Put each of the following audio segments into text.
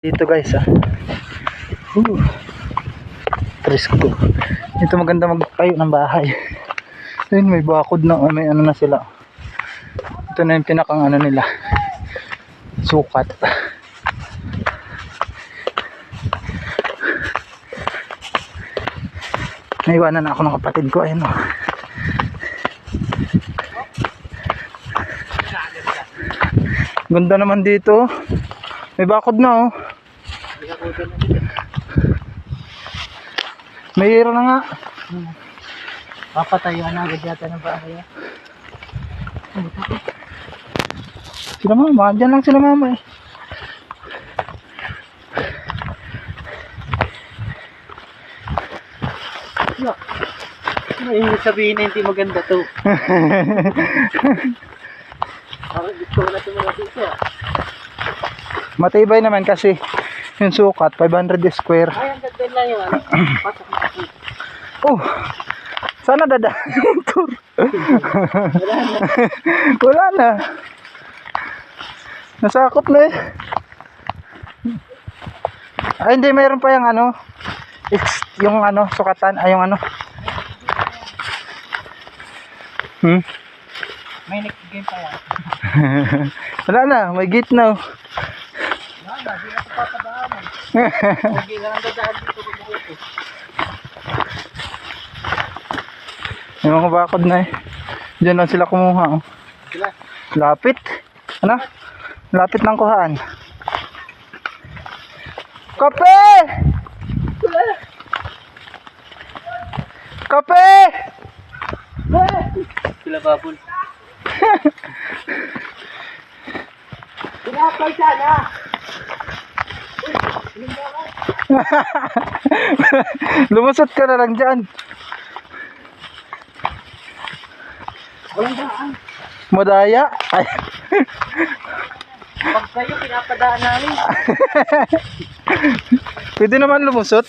Dito guys presko. Dito maganda magtayo ng bahay. Ayun, may bakod na, may ano na sila. Ito na yung pinakang ano nila, sukat. Naiwanan na ako ng kapatid ko. Ayun ganda naman dito. May bakod na may hero na nga. Papatayuan na agad yata ng bahay. Sila mama, dyan lang sila mama May sabihin na hindi maganda to. Parang gusto ko na ito mga dito. Matibay naman kasi yung sukat 500 square. Ay, ang ganda lang yun. Pasok na ako. Oh, sana dadaan yung tour. Wala na. Nasakop na Ay, hindi, mayroon pa yung ano, yung ano, sukatan, ay yung ano. May next game pa yan. Wala na, may gate na. Wala na, di na ito papadaaman. Okay lang ang dadaan dito. Yung mga bakod na Diyan lang sila kumuha Sila? Lapit. Ano? Lapit ng kuhaan. Kape! Kape! Sila babon. Pinapay sana! Lumusot ka na lang dyan. Walang daan. Madaya. Ay. Pag kayo pinapadaan namin. Pwede naman lumusot.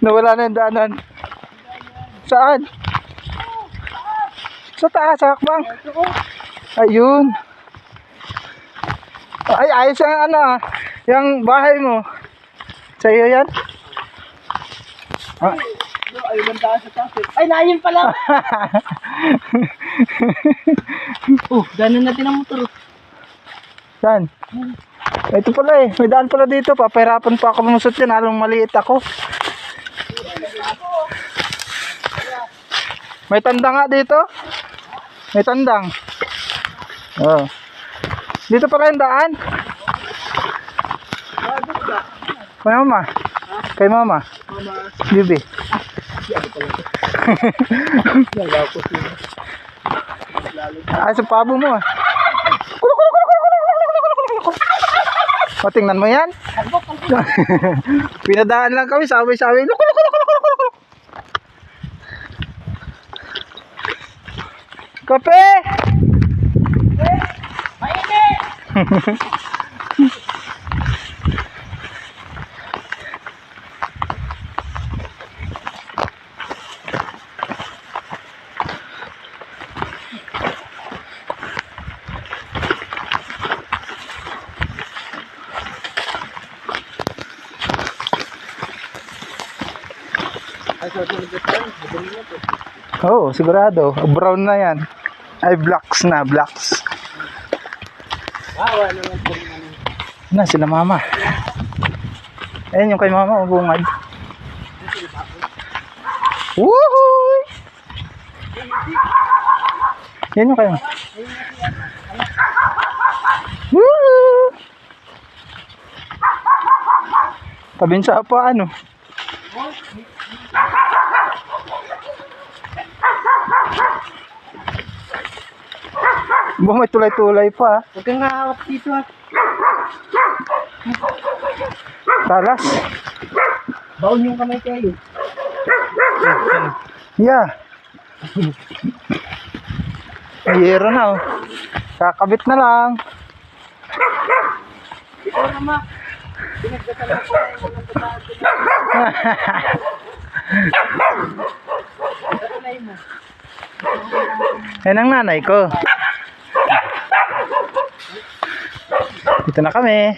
Nawala na yung daanan. Saan? Sa taas, sa hakbang. Ayun. Ay, ayos ang ano yung bahay mo. Sa iyo yan? Ay, bandaan sa taas. Ay, naayun pala. Daanan natin ang motor. Saan? Ito pala may daan pala dito. Papahirapan pa ako lumusot yan. Halong maliit ako. May tanda nga dito. May tandang. Oh. Dito pala yung daan. Kay mama. Kay mama. Bibi. Ay, sa pabo mo O, tingnan mo yan. Pinadaan lang kami, sabi-sabi. Kape! Mainit! Oo, sigurado. Brown na yan. Ay, blacks na, blacks. Wawa naman po naman. Na, sila mama. Ayan yung kay mama, bungad. Woohoo! Yan yung kayo. Woohoo! Tabin sa apa, ano? May tulay-tulay pa. Huwag kang hahawak dito ha. Talas. Baon yung kamay kayo. Yeah. Ayero na Kakabit na lang. Ikaw naman. Pinagdasala ko na yung mga dadaan ko. Dadalay mo. Yan ang nanay ko. Dito na kami.